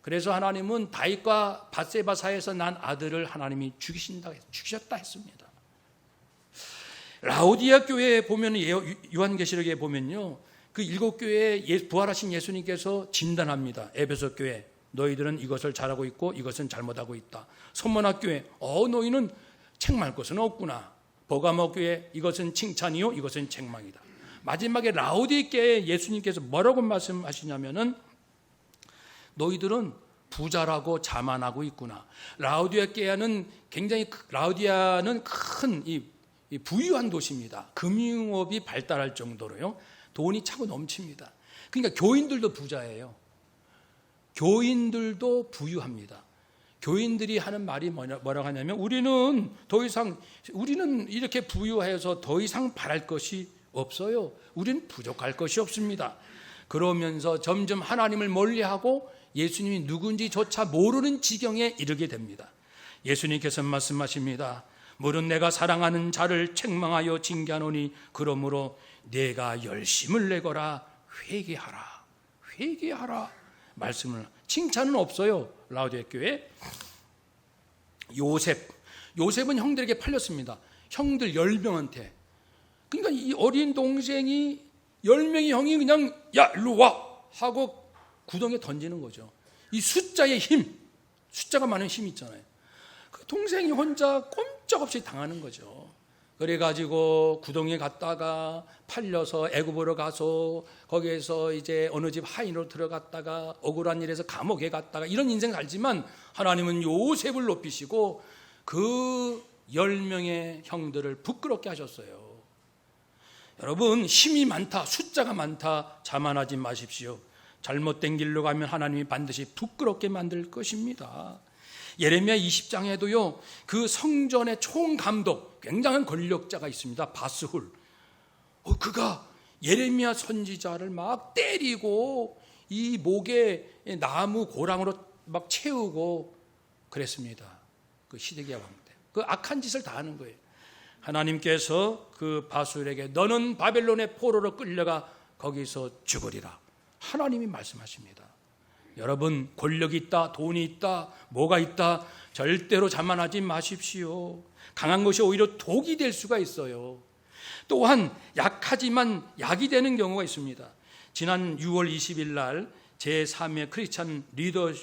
그래서 하나님은 다윗과 밧세바 사이에서 난 아들을 하나님이 죽이셨다 했습니다. 라오디아 교회에 보면 요한계시록에 보면요, 그 7교회에 부활하신 예수님께서 진단합니다. 에베소 교회, 너희들은 이것을 잘하고 있고 이것은 잘못하고 있다. 선문학 교회, 너희는 책망할 것은 없구나. 버가모 교회, 이것은 칭찬이요 이것은 책망이다. 마지막에 라오디아 교회에 예수님께서 뭐라고 말씀하시냐면은 너희들은 부자라고 자만하고 있구나. 라오디아는 큰 부유한 도시입니다. 금융업이 발달할 정도로요, 돈이 차고 넘칩니다. 그러니까 교인들도 부자예요. 교인들도 부유합니다. 교인들이 하는 말이 뭐라고 하냐면 우리는 이렇게 부유해서 더 이상 바랄 것이 없어요. 우리는 부족할 것이 없습니다. 그러면서 점점 하나님을 멀리하고 예수님이 누군지조차 모르는 지경에 이르게 됩니다. 예수님께서 말씀하십니다. 물은 내가 사랑하는 자를 책망하여 징계하노니 그러므로 내가 열심을 내거라. 회개하라 말씀을. 칭찬은 없어요. 라오디아 교회. 요셉은 형들에게 팔렸습니다. 형들 10명한테. 그러니까 이 어린 동생이 10명의 형이 그냥 야 일로 와 하고 구덩이에 던지는 거죠. 이 숫자의 힘, 숫자가 많은 힘이 있잖아요. 그 동생이 혼자 꼼짝없이 당하는 거죠. 그래가지고 구덩이에 갔다가 팔려서 애굽으로 가서 거기에서 이제 어느 집 하인으로 들어갔다가 억울한 일에서 감옥에 갔다가 이런 인생 살지만 하나님은 요셉을 높이시고 그 10명의 형들을 부끄럽게 하셨어요. 여러분, 힘이 많다, 숫자가 많다 자만하지 마십시오. 잘못된 길로 가면 하나님이 반드시 부끄럽게 만들 것입니다. 예레미야 20장에도요, 그 성전의 총감독, 굉장한 권력자가 있습니다. 바스훌. 그가 예레미야 선지자를 막 때리고 이 목에 나무 고랑으로 막 채우고 그랬습니다. 그 시드기야 왕 때. 그 악한 짓을 다 하는 거예요. 하나님께서 그 바스훌에게 너는 바벨론의 포로로 끌려가 거기서 죽으리라. 하나님이 말씀하십니다. 여러분, 권력이 있다, 돈이 있다, 뭐가 있다, 절대로 자만하지 마십시오. 강한 것이 오히려 독이 될 수가 있어요. 또한 약하지만 약이 되는 경우가 있습니다. 지난 6월 20일 날 제3회 크리스찬 리더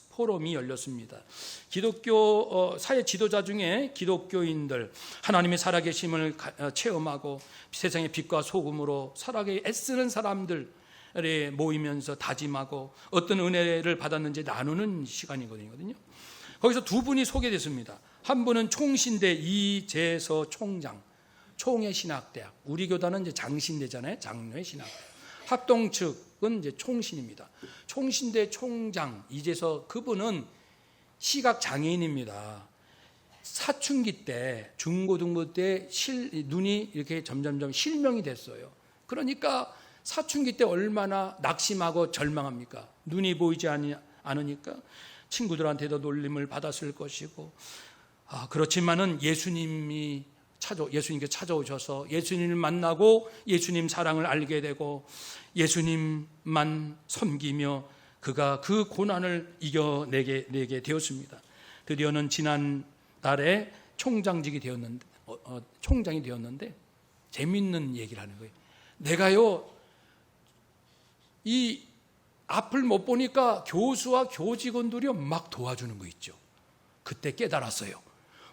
포럼이 열렸습니다. 기독교 사회 지도자 중에 기독교인들, 하나님의 살아계심을 체험하고 세상의 빛과 소금으로 살아가기 애쓰는 사람들 모이면서 다짐하고 어떤 은혜를 받았는지 나누는 시간이거든요. 거기서 두 분이 소개됐습니다. 한 분은 총신대 이재서 총장, 총회 신학대학. 우리 교단은 이제 장신대잖아요. 장로의 신학대학. 합동 측은 이제 총신입니다. 총신대 총장 이재서, 그분은 시각 장애인입니다. 사춘기 때, 중고등부 때 눈이 이렇게 점점점 실명이 됐어요. 그러니까 사춘기 때 얼마나 낙심하고 절망합니까? 눈이 보이지 않으니까 친구들한테도 놀림을 받았을 것이고, 그렇지만은 예수님께 찾아오셔서 예수님을 만나고 예수님 사랑을 알게 되고 예수님만 섬기며 그가 그 고난을 이겨내게 되었습니다. 드디어는 지난 달에 총장이 되었는데 재밌는 얘기를 하는 거예요. 내가요, 이 앞을 못 보니까 교수와 교직원들이 막 도와주는 거 있죠. 그때 깨달았어요.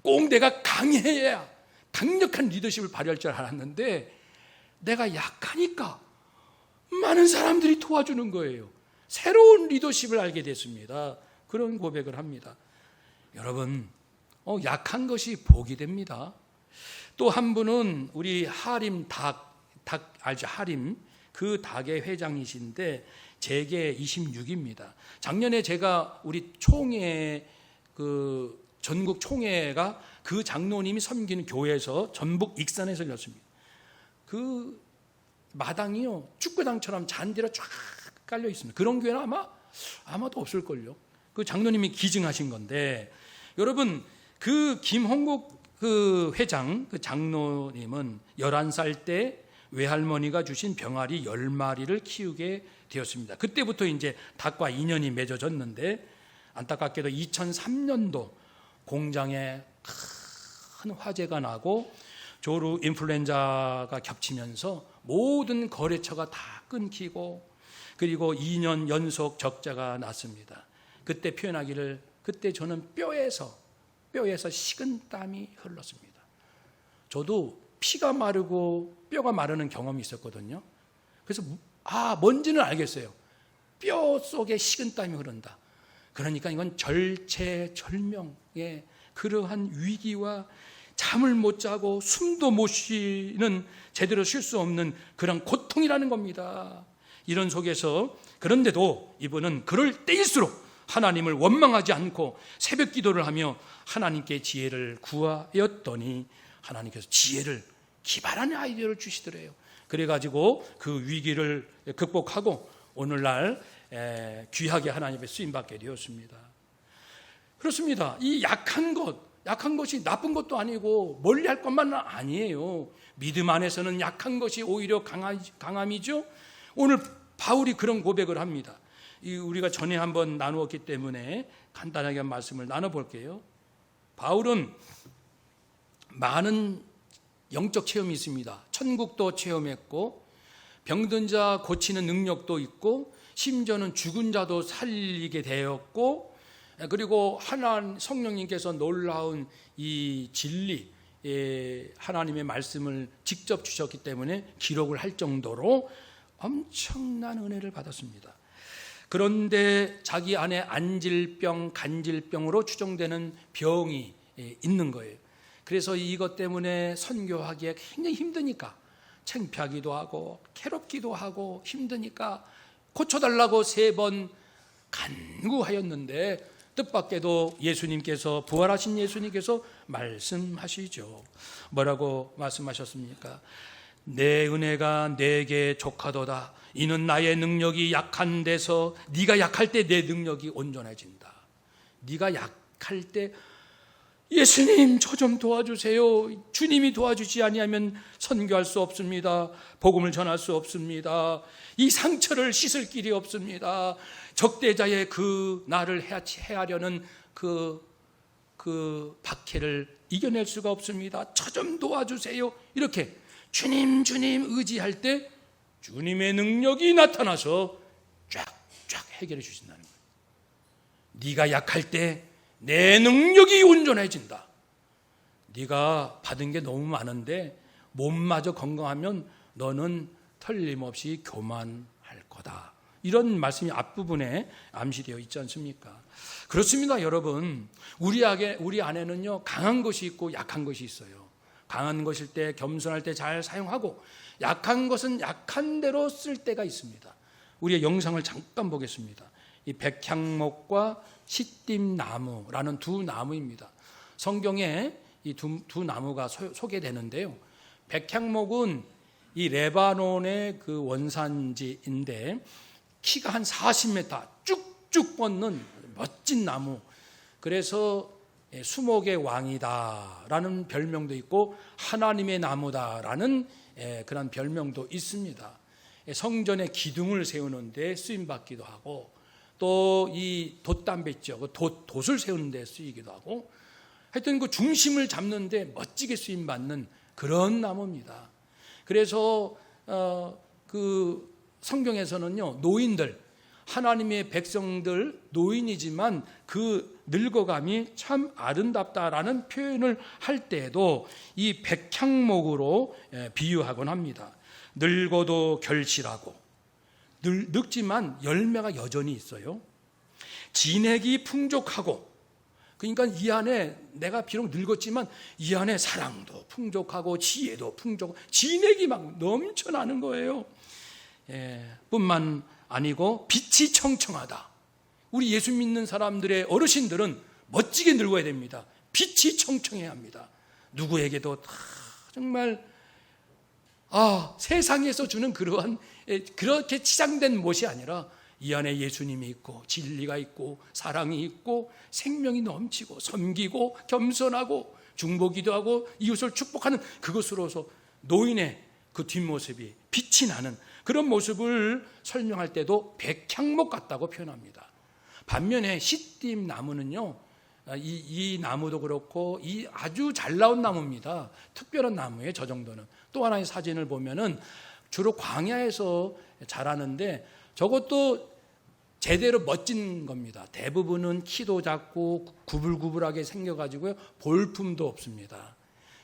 꼭 내가 강해야 강력한 리더십을 발휘할 줄 알았는데 내가 약하니까 많은 사람들이 도와주는 거예요. 새로운 리더십을 알게 됐습니다. 그런 고백을 합니다. 여러분, 약한 것이 복이 됩니다. 또 한 분은 우리 하림 닭 알죠? 하림. 그 닭의 회장이신데 재계 26입니다. 작년에 제가 우리 총회 전국 총회가 그 장로님이 섬기는 교회에서 전북 익산에서 열렸습니다. 그 마당이요, 축구장처럼 잔디로 쫙 깔려 있습니다. 그런 교회는 아마도 없을걸요. 그 장로님이 기증하신 건데, 여러분, 그 김홍국 그 회장, 그 장로님은 11살 때 외할머니가 주신 병아리 10마리를 키우게 되었습니다. 그때부터 이제 닭과 인연이 맺어졌는데, 안타깝게도 2003년도 공장에 큰 화재가 나고 조류 인플루엔자가 겹치면서 모든 거래처가 다 끊기고, 그리고 2년 연속 적자가 났습니다. 그때 표현하기를, 그때 저는 뼈에서 식은땀이 흘렀습니다. 저도 피가 마르고 뼈가 마르는 경험이 있었거든요. 그래서 뭔지는 알겠어요. 뼈 속에 식은땀이 흐른다. 그러니까 이건 절체절명의 그러한 위기와 잠을 못 자고 숨도 못 쉬는, 제대로 쉴 수 없는 그런 고통이라는 겁니다. 이런 속에서, 그런데도 이분은 그럴 때일수록 하나님을 원망하지 않고 새벽 기도를 하며 하나님께 지혜를 구하였더니 하나님께서 지혜를, 기발한 아이디어를 주시더래요. 그래가지고 그 위기를 극복하고 오늘날 귀하게 하나님 앞에 쓰임받게 되었습니다. 그렇습니다. 이 약한 것이 나쁜 것도 아니고 멀리할 것만은 아니에요. 믿음 안에서는 약한 것이 오히려 강함이죠. 오늘 바울이 그런 고백을 합니다. 우리가 전에 한번 나누었기 때문에 간단하게 말씀을 나눠볼게요. 바울은 많은 영적 체험이 있습니다. 천국도 체험했고, 병든 자 고치는 능력도 있고, 심지어는 죽은 자도 살리게 되었고, 그리고 성령님께서 놀라운 이 진리, 하나님의 말씀을 직접 주셨기 때문에 기록을 할 정도로 엄청난 은혜를 받았습니다. 그런데 자기 안에 안질병, 간질병으로 추정되는 병이 있는 거예요. 그래서 이것 때문에 선교하기에 굉장히 힘드니까 창피하기도 하고 괴롭기도 하고 힘드니까 고쳐달라고 3번 간구하였는데, 뜻밖에도 예수님께서, 부활하신 예수님께서 말씀하시죠. 뭐라고 말씀하셨습니까? 내 은혜가 내게 족하도다. 이는 나의 능력이 약한 데서, 네가 약할 때 내 능력이 온전해진다. 네가 약할 때, 예수님 저 좀 도와주세요. 주님이 도와주지 아니하면 선교할 수 없습니다. 복음을 전할 수 없습니다. 이 상처를 씻을 길이 없습니다. 적대자의 그 나를 해하려는 그 박해를 이겨낼 수가 없습니다. 저 좀 도와주세요. 이렇게 주님 의지할 때 주님의 능력이 나타나서 쫙쫙 해결해 주신다는 거예요. 네가 약할 때 내 능력이 온전해진다. 네가 받은 게 너무 많은데 몸마저 건강하면 너는 틀림없이 교만할 거다. 이런 말씀이 앞부분에 암시되어 있지 않습니까? 그렇습니다, 여러분. 우리 안에는요, 강한 것이 있고 약한 것이 있어요. 강한 것일 때, 겸손할 때 잘 사용하고, 약한 것은 약한 대로 쓸 때가 있습니다. 우리의 영상을 잠깐 보겠습니다. 이 백향목과 시띠나무라는 두 나무입니다. 성경에 이 두 나무가 소개되는데요. 백향목은 이 레바논의 그 원산지인데 키가 한 40m 쭉쭉 뻗는 멋진 나무. 그래서 수목의 왕이다라는 별명도 있고 하나님의 나무다라는 그런 별명도 있습니다. 성전에 기둥을 세우는 데 쓰임받기도 하고, 또 이 돛담배 있죠. 돛을 세우는 데 쓰이기도 하고, 하여튼 그 중심을 잡는 데 멋지게 쓰임받는 그런 나무입니다. 그래서 그 성경에서는요, 노인들, 하나님의 백성들, 노인이지만 그 늙어감이 참 아름답다라는 표현을 할 때에도 이 백향목으로 비유하곤 합니다. 늙어도 결실하고, 늙지만 열매가 여전히 있어요. 진액이 풍족하고, 그러니까 이 안에 내가 비록 늙었지만 이 안에 사랑도 풍족하고 지혜도 풍족하고 진액이 막 넘쳐나는 거예요. 뿐만 아니고 빛이 청청하다. 우리 예수 믿는 사람들의 어르신들은 멋지게 늙어야 됩니다. 빛이 청청해야 합니다. 누구에게도 다 정말 세상에서 주는 그러한 그렇게 치장된 못이 아니라 이 안에 예수님이 있고 진리가 있고 사랑이 있고 생명이 넘치고 섬기고 겸손하고 중보기도 하고 이웃을 축복하는 그것으로서 노인의 그 뒷모습이 빛이 나는 그런 모습을 설명할 때도 백향목 같다고 표현합니다. 반면에 시띠 나무는요, 이 나무도 그렇고 이 아주 잘 나온 나무입니다. 특별한 나무예요. 저 정도는. 또 하나의 사진을 보면은 주로 광야에서 자라는데 저것도 제대로 멋진 겁니다. 대부분은 키도 작고 구불구불하게 생겨가지고요, 볼품도 없습니다.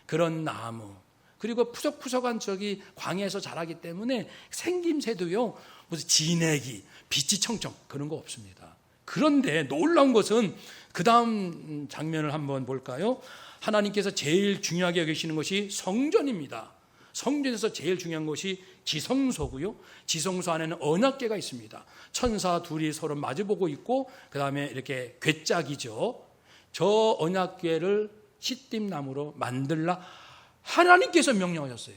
그런 나무. 그리고 푸석푸석한 저기 광야에서 자라기 때문에 생김새도요, 무슨 진액이, 빛이 청청 그런 거 없습니다. 그런데 놀라운 것은 그 다음 장면을 한번 볼까요? 하나님께서 제일 중요하게 여기시는 것이 성전입니다. 성전에서 제일 중요한 것이 지성소고요. 지성소 안에는 언약궤가 있습니다. 천사 둘이 서로 마주보고 있고 그 다음에 이렇게 궤짝이죠. 저 언약궤를 시띠나무로 만들라 하나님께서 명령하셨어요.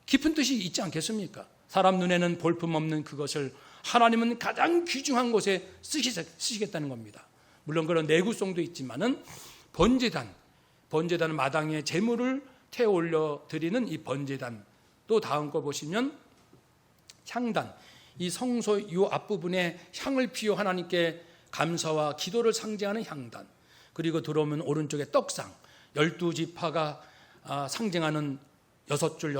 깊은 뜻이 있지 않겠습니까? 사람 눈에는 볼품없는 그것을 하나님은 가장 귀중한 곳에 쓰시겠다는 겁니다. 물론 그런 내구성도 있지만은 번제단 마당에 제물을 태워 올려 드리는 이 번제단, 또 다음 거 보시면 향단, 이 성소 이 앞부분에 향을 피워 하나님께 감사와 기도를 상징하는 향단, 그리고 들어오면 오른쪽에 떡상, 12지파가 상징하는 6줄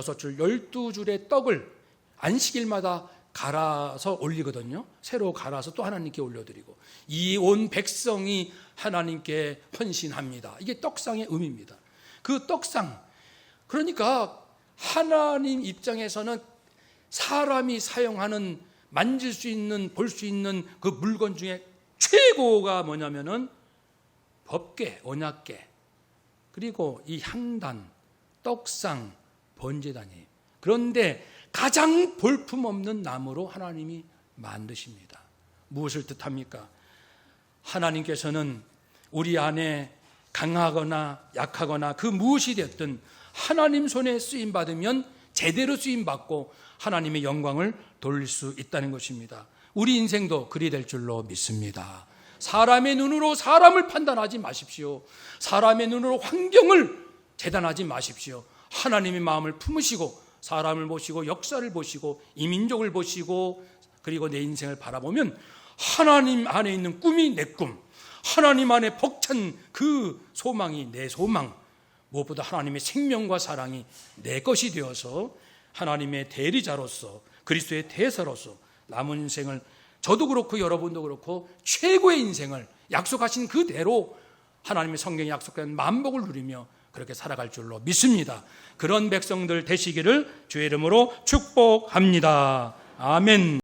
12줄의 떡을 안식일마다 갈아서 올리거든요. 새로 갈아서 또 하나님께 올려드리고 이 온 백성이 하나님께 헌신합니다. 이게 떡상의 의미입니다. 그 떡상, 그러니까 하나님 입장에서는 사람이 사용하는, 만질 수 있는, 볼 수 있는 그 물건 중에 최고가 뭐냐면은 법궤, 언약궤, 그리고 이 향단, 떡상, 번제단이에요. 그런데 가장 볼품없는 나무로 하나님이 만드십니다. 무엇을 뜻합니까? 하나님께서는 우리 안에 강하거나 약하거나 그 무엇이 됐든 하나님 손에 쓰임받으면 제대로 쓰임받고 하나님의 영광을 돌릴 수 있다는 것입니다. 우리 인생도 그리 될 줄로 믿습니다. 사람의 눈으로 사람을 판단하지 마십시오. 사람의 눈으로 환경을 재단하지 마십시오. 하나님의 마음을 품으시고 사람을 보시고 역사를 보시고 이 민족을 보시고 그리고 내 인생을 바라보면 하나님 안에 있는 꿈이 내 꿈, 하나님 안에 벅찬 그 소망이 내 소망, 무엇보다 하나님의 생명과 사랑이 내 것이 되어서 하나님의 대리자로서 그리스도의 대사로서 남은 인생을 저도 그렇고 여러분도 그렇고 최고의 인생을 약속하신 그대로 하나님의 성경에 약속한 만복을 누리며 그렇게 살아갈 줄로 믿습니다. 그런 백성들 되시기를 주의 이름으로 축복합니다. 아멘.